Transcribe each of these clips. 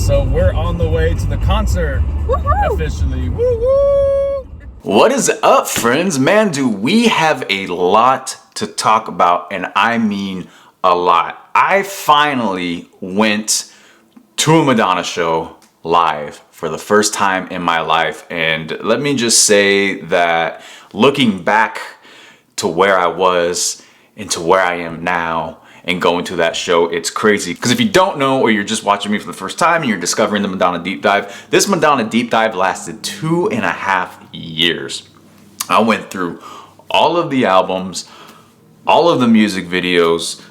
so we're on the way to the concert. Woo-hoo! Officially. Woo-woo! What is up, friends? Man, do we have a lot to talk about, and I mean a lot. I finally went to a Madonna show live for the first time in my life, and let me just say that looking back to where I was and to where I am now and going to that show, it's crazy. Because if you don't know, or you're just watching me for the first time and you're discovering the Madonna Deep Dive, this Madonna Deep Dive lasted 2.5 years. I went through all of the albums, all of the music videos,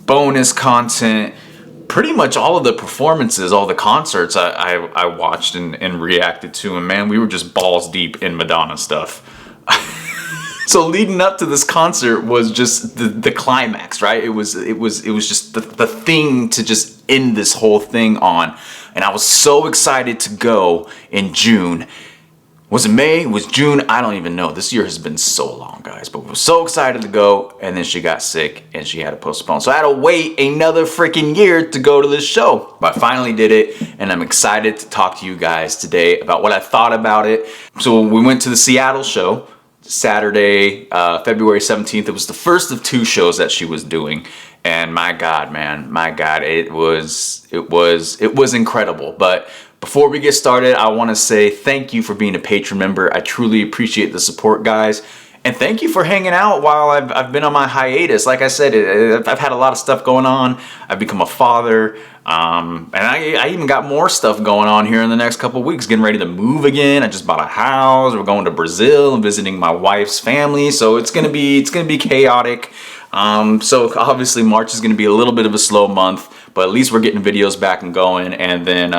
bonus content, pretty much all of the performances, all the concerts I watched and reacted to, and man, we were just balls deep in Madonna stuff. So leading up to this concert was just the climax, right? It was just the thing to just end this whole thing on. And I was so excited to go in June. Was it May? Was June? I don't even know. This year has been so long, guys. But we were so excited to go, and then she got sick and she had to postpone. So I had to wait another freaking year to go to this show. But I finally did it, and I'm excited to talk to you guys today about what I thought about it. So we went to the Seattle show. Saturday, February 17th. It was the first of 2 shows that she was doing, and my God, man, my God, it was incredible. But before we get started, I want to say thank you for being a patron member. I truly appreciate the support, guys. And thank you for hanging out while I've been on my hiatus. Like I said, I've had a lot of stuff going on. I've become a father. And I even got more stuff going on here in the next couple of weeks. Getting ready to move again. I just bought a house. We're going to Brazil and visiting my wife's family. So it's gonna be chaotic. So obviously March is gonna be a little bit of a slow month, but at least we're getting videos back and going. And then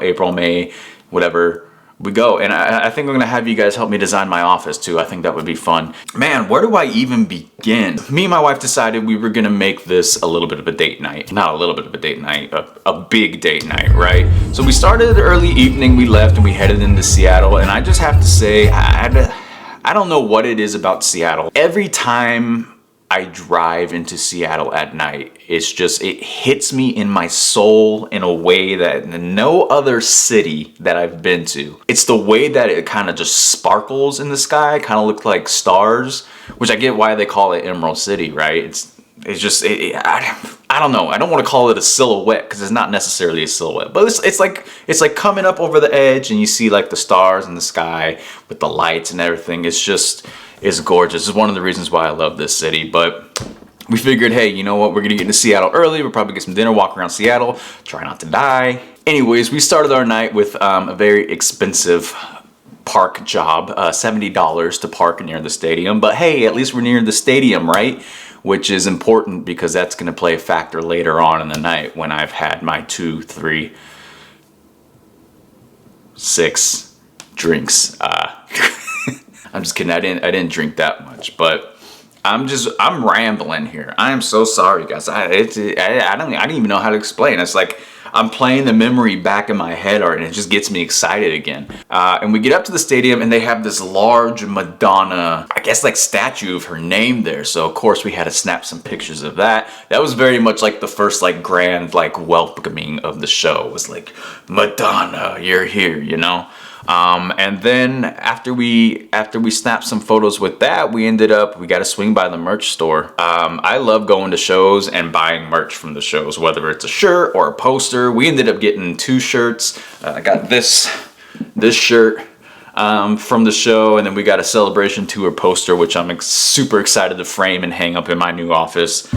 April, May, whatever, we go. And I think I'm gonna have you guys help me design my office too. I think that would be fun. Man, where do I even begin? Me and my wife decided we were gonna make this a little bit of a date night. Not a little bit of a date night, a big date night, right? So we started early evening, we left and we headed into Seattle. And I just have to say, I don't know what it is about Seattle. Every time I drive into Seattle at night, it hits me in my soul in a way that no other city that I've been to. It's the way that it kind of just sparkles in the sky, kind of looks like stars, which I get why they call it Emerald City, right? I don't know. I don't want to call it a silhouette because it's not necessarily a silhouette, but it's like coming up over the edge and you see like the stars in the sky with the lights and everything. It's gorgeous. It's one of the reasons why I love this city. But we figured, hey, you know what? We're gonna get into Seattle early. We'll probably get some dinner, walk around Seattle, try not to die. Anyways, we started our night with a very expensive park job, $70 to park near the stadium. But hey, at least we're near the stadium, right? Which is important because that's gonna play a factor later on in the night when I've had my 2, 3, 6 drinks. I'm just kidding. I didn't drink that much, but I'm rambling here. I am so sorry, guys. I don't even know how to explain. It's like I'm playing the memory back in my head, and it just gets me excited again. And we get up to the stadium, and they have this large Madonna, I guess like statue of her name there. So of course we had to snap some pictures of that. That was very much like the first like grand like welcoming of the show. It was like, Madonna, you're here, you know. And then after we snapped some photos with that, we got to swing by the merch store. I love going to shows and buying merch from the shows, whether it's a shirt or a poster. We ended up getting 2 shirts. I got this shirt from the show, and then we got a Celebration Tour poster, which I'm super excited to frame and hang up in my new office.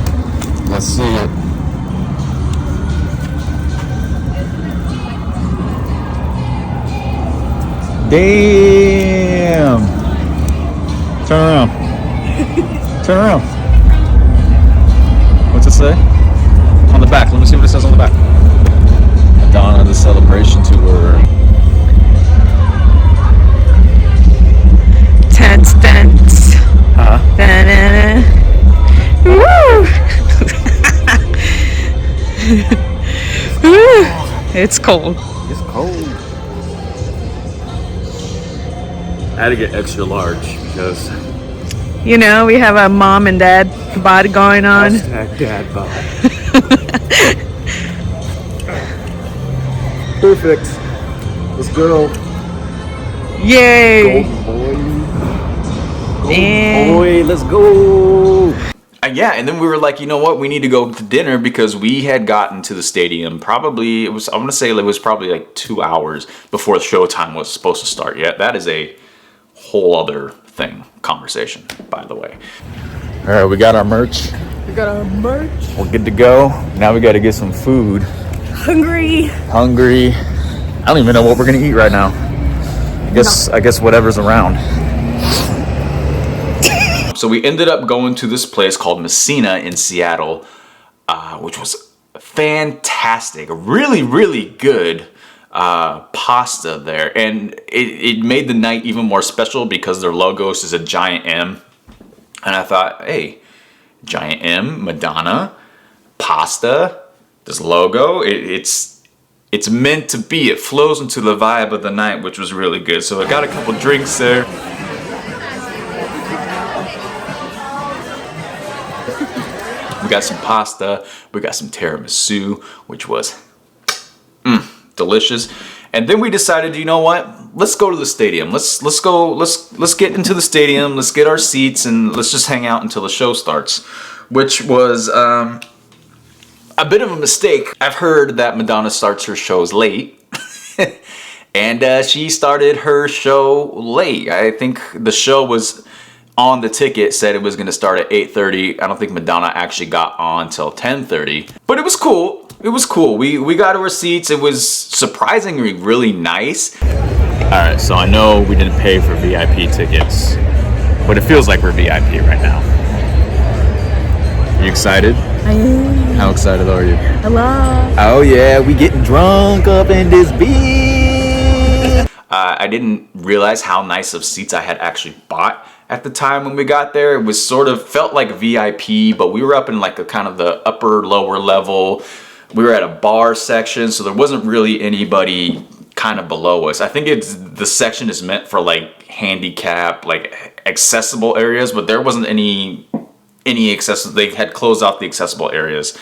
Let's see it. Damn! Turn around. Turn around. What's it say? On the back. Let me see what it says on the back. Madonna, the Celebration Tour. Tense. Huh? Woo! It's cold. It's cold. I had to get extra large because You know, we have a mom and dad bod going on. Hashtag dad bod. perfect. Let's go. Yay! And Boy, let's go. Yeah, and then we were like, you know what? We need to go to dinner because we had gotten to the stadium. Probably it was. I'm gonna say it was probably like 2 hours before the showtime was supposed to start. Yeah, that is a whole other conversation, by the way. All right, we got our merch. we got our merch. We're good to go. Now we got to get some food. Hungry. Hungry. I don't even know what we're gonna eat right now. I guess whatever's around. So we ended up going to this place called Messina in Seattle, which was fantastic. Really, really good pasta there. And it made the night even more special because their logos is a giant M. And I thought, hey, giant M, Madonna, pasta, this logo, it's meant to be. It flows into the vibe of the night, which was really good. So I got a couple drinks there. We got some pasta, we got some tiramisu, which was delicious. And then we decided, you know what? Let's go to the stadium. Let's get into the stadium. Let's get our seats and let's just hang out until the show starts, which was a bit of a mistake. I've heard that Madonna starts her shows late. And she started her show late. I think the show was on the ticket, said it was going to start at 8:30. I don't think Madonna actually got on till 10:30. But it was cool. It was cool. We got our seats. It was surprisingly really nice. All right, so I know we didn't pay for VIP tickets, but it feels like we're VIP right now. You excited? I am. How excited are you? Hello. Oh yeah, we getting drunk up in this beach. I didn't realize how nice of seats I had actually bought at the time when we got there. It was sort of felt like VIP, but we were up in like a kind of the upper lower level. We were at a bar section, so there wasn't really anybody kind of below us. I think the section is meant for like handicap, like accessible areas, but there wasn't any accessible. They had closed off the accessible areas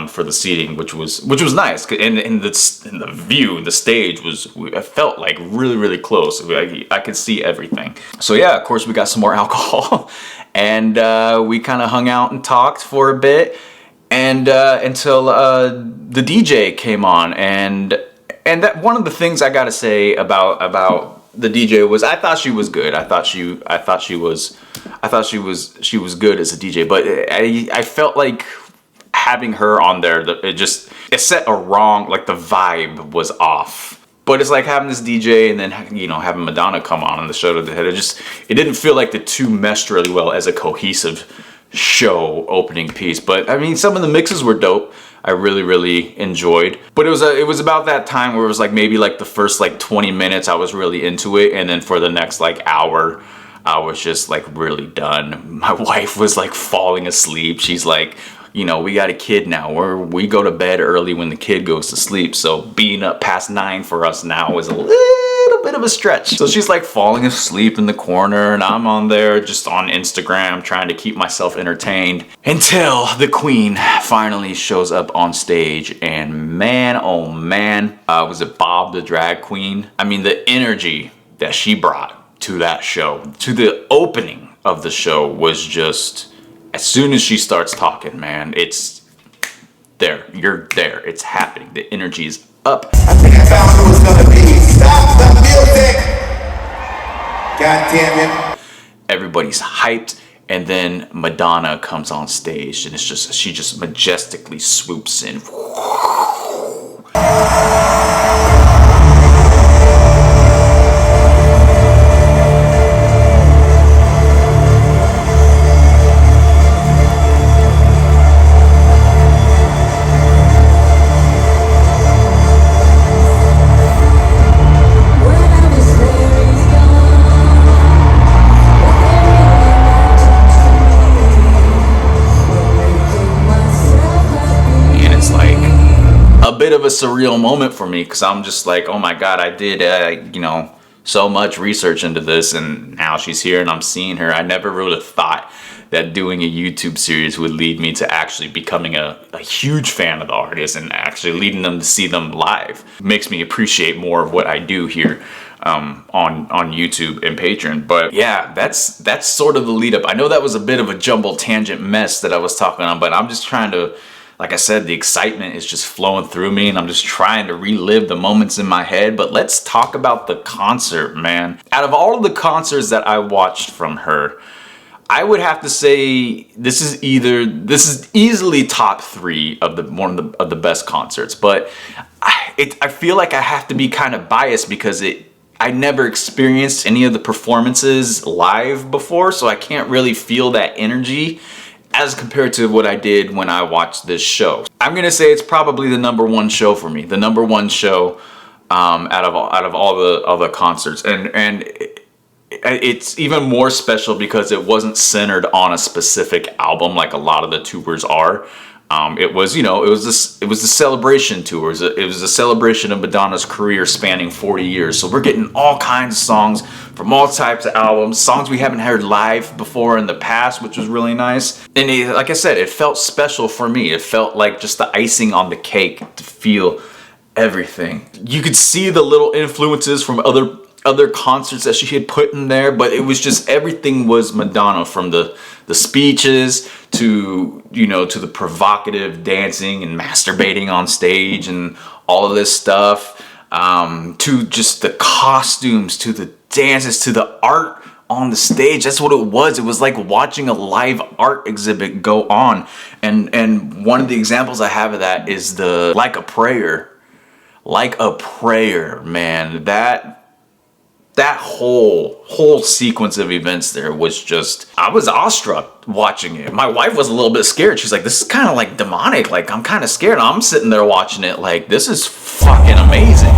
for the seating, which was nice. And the view, the stage I felt like really, really close. I could see everything. So yeah, of course we got some more alcohol, and we kind of hung out and talked for a bit, and until the DJ came on, and that one of the things I gotta say about the DJ was I thought she was good. I thought she was good as a DJ, but I felt like having her on there, it set a wrong, like the vibe was off. But it's like having this DJ and then, you know, having Madonna come on the show. It didn't feel like the two meshed really well as a cohesive show opening piece. But I mean, some of the mixes were dope. I really, really enjoyed. But it was about that time where it was like maybe like the first like 20 minutes I was really into it, and then for the next like hour I was just like really done. My wife was like falling asleep. She's like, you know, we got a kid now. We go to bed early when the kid goes to sleep. So being up past 9 for us now is a little bit of a stretch. So she's like falling asleep in the corner, and I'm on there just on Instagram trying to keep myself entertained until the queen finally shows up on stage. And man, oh man, was it Bob the drag queen? I mean, the energy that she brought to that show, to the opening of the show, was just... As soon as she starts talking, man, it's there. You're there. It's happening. The energy is up. I think I found who it's gonna be. Stop the music! God damn it. Everybody's hyped, and then Madonna comes on stage, and she just majestically swoops in. Bit of a surreal moment for me, because I'm just like, oh my god, I did you know, so much research into this, and now she's here and I'm seeing her. I never really thought that doing a YouTube series would lead me to actually becoming a huge fan of the artist and actually leading them to see them live. Makes me appreciate more of what I do here on YouTube and Patreon. But yeah, that's sort of the lead up. I know that was a bit of a jumbled tangent mess that I was talking on, but I'm just trying to, like I said, the excitement is just flowing through me and I'm just trying to relive the moments in my head. But let's talk about the concert, man. Out of all of the concerts that I watched from her, I would have to say this is easily top 3 of one of the best concerts. But I feel like I have to be kind of biased because I never experienced any of the performances live before, so I can't really feel that energy as compared to what I did when I watched this show. I'm gonna say it's probably the #1 show for me, the #1 show out of all the other concerts, and it's even more special because it wasn't centered on a specific album like a lot of the tours are. It was, you know, it was the celebration tour. It was a celebration of Madonna's career spanning 40 years. So we're getting all kinds of songs from all types of albums, songs we haven't heard live before in the past, which was really nice. And like I said, it felt special for me. It felt like just the icing on the cake to feel everything. You could see the little influences from other concerts that she had put in there, but it was just everything was Madonna, from the speeches to, you know, to the provocative dancing and masturbating on stage and all of this stuff, to just the costumes, to the dances, to the art on the stage. That's what it was. It was like watching a live art exhibit go on. And one of the examples I have of that is the Like a Prayer, man. That whole sequence of events there was just, I was awestruck watching it. My wife was a little bit scared. She's like, this is kind of like demonic. Like, I'm kind of scared. I'm sitting there watching it like, this is fucking amazing.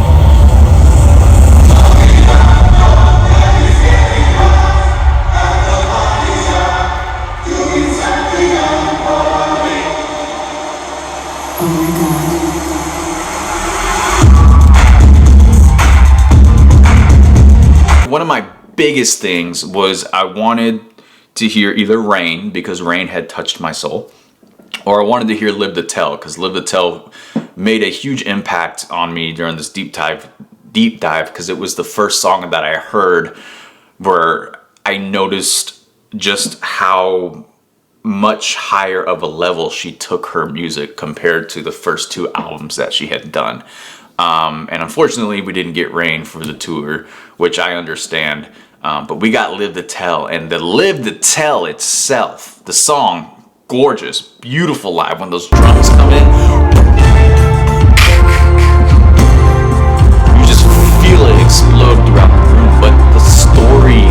One of my biggest things was I wanted to hear either Rain, because Rain had touched my soul, or I wanted to hear Live to Tell, because Live to Tell made a huge impact on me during this deep dive, because it was the first song that I heard where I noticed just how much higher of a level she took her music compared to the first 2 albums that she had done. And unfortunately, we didn't get Rain for the tour, which I understand. But we got Live to Tell, and the Live to Tell itself, the song, gorgeous, beautiful live when those drums come in. You just feel it explode throughout the room. But the story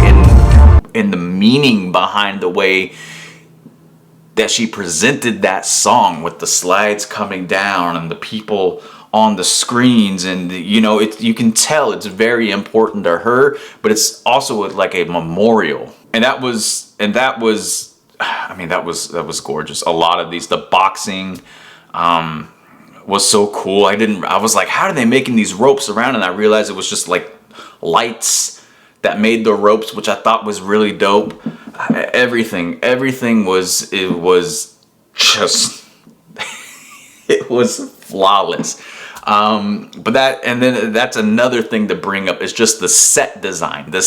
and the meaning behind the way that she presented that song, with the slides coming down and the people on the screens, and you know, you can tell it's very important to her, but it's also like a memorial. And that was I mean, that was gorgeous. A lot of the boxing was so cool. I was like, how are they making these ropes around? And I realized it was just like lights that made the ropes, which I thought was really dope. Everything was just it was flawless. But that's another thing to bring up, is just the set design. The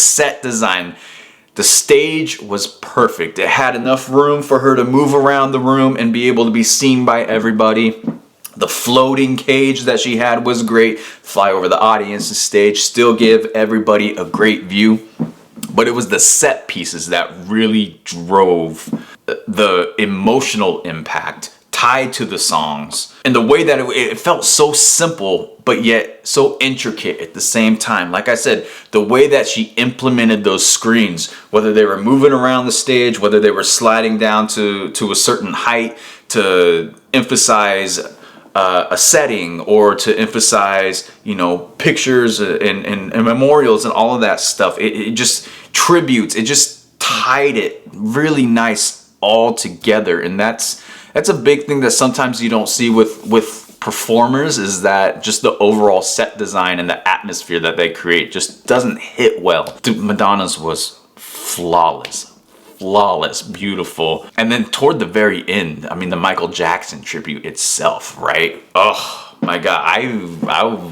stage was perfect. It had enough room for her to move around the room and be able to be seen by everybody. The floating cage that she had was great. Fly over the audience's stage, still give everybody a great view. But it was the set pieces that really drove the emotional impact tied to the songs, and the way that it felt so simple but yet so intricate at the same time. Like I said, the way that she implemented those screens, whether they were moving around the stage, whether they were sliding down to a certain height to emphasize a setting, or to emphasize, you know, pictures and memorials and all of that stuff. It just tributes, it just tied it really nice all together. And that's a big thing that sometimes you don't see with performers, is that just the overall set design and the atmosphere that they create just doesn't hit well. Dude, Madonna's was flawless. flawless, beautiful. And then toward the very end, I mean, the Michael Jackson tribute itself, right? Oh my God, I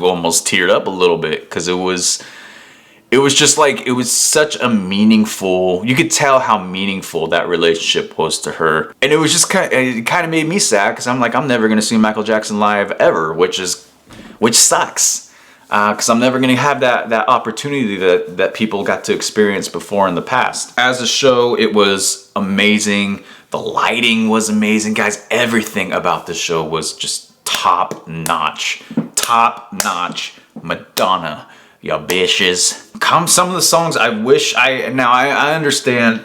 almost teared up a little bit because it was just like, it was such a meaningful, you could tell how meaningful that relationship was to her. And it was just it kind of made me sad because I'm like, I'm never gonna see Michael Jackson live ever, which sucks. Because I'm never going to have that opportunity that people got to experience before in the past. As a show, it was amazing. The lighting was amazing. Guys, everything about the show was just top notch. Top notch Madonna, ya bitches. Some of the songs I wish I understand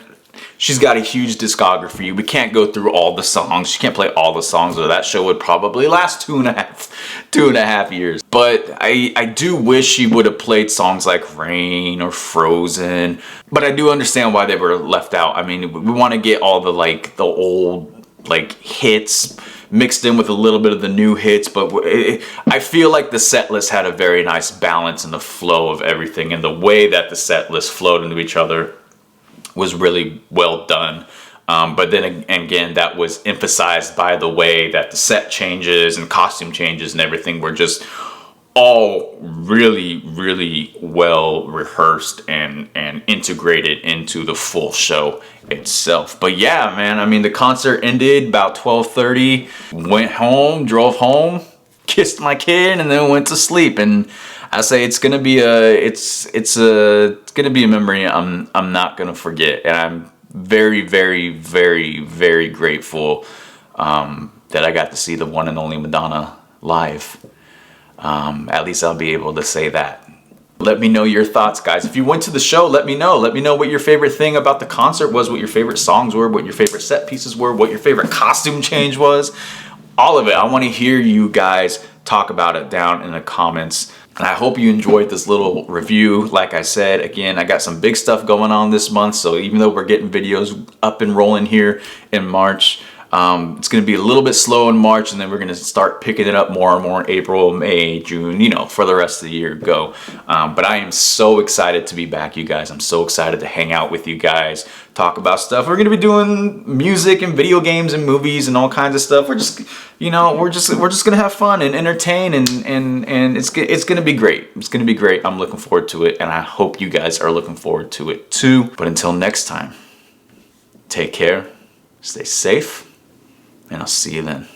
she's got a huge discography. We can't go through all the songs. She can't play all the songs, or that show would probably last 2.5 years. But I do wish she would have played songs like Rain or Frozen. But I do understand why they were left out. I mean, we want to get all the old hits mixed in with a little bit of the new hits, but I feel like the set list had a very nice balance in the flow of everything, and the way that the set list flowed into each other was really well done. But then again, that was emphasized by the way that the set changes and costume changes and everything were just all really, really well rehearsed and integrated into the full show itself. But yeah, man, I mean, the concert ended about 12:30, went home, drove home, kissed my kid, and then went to sleep. And I say it's gonna be a memory I'm not gonna forget, and I'm very, very, very, very grateful that I got to see the one and only Madonna live. At least I'll be able to say that. Let me know your thoughts, guys. If you went to the show, let me know. Let me know what your favorite thing about the concert was, what your favorite songs were, what your favorite set pieces were, what your favorite costume change was. All of it. I want to hear you guys talk about it down in the comments. And I hope you enjoyed this little review. Like I said, again, I got some big stuff going on this month. So even though we're getting videos up and rolling here in March, it's going to be a little bit slow in March, and then we're going to start picking it up more and more in April, May, June, you know, for the rest of the year go. But I am so excited to be back, you guys. I'm so excited to hang out with you guys, talk about stuff. We're going to be doing music and video games and movies and all kinds of stuff. We're just, you know, we're just going to have fun and entertain, and it's going to be great. It's going to be great. I'm looking forward to it, and I hope you guys are looking forward to it too. But until next time, take care, stay safe, and I'll see you then.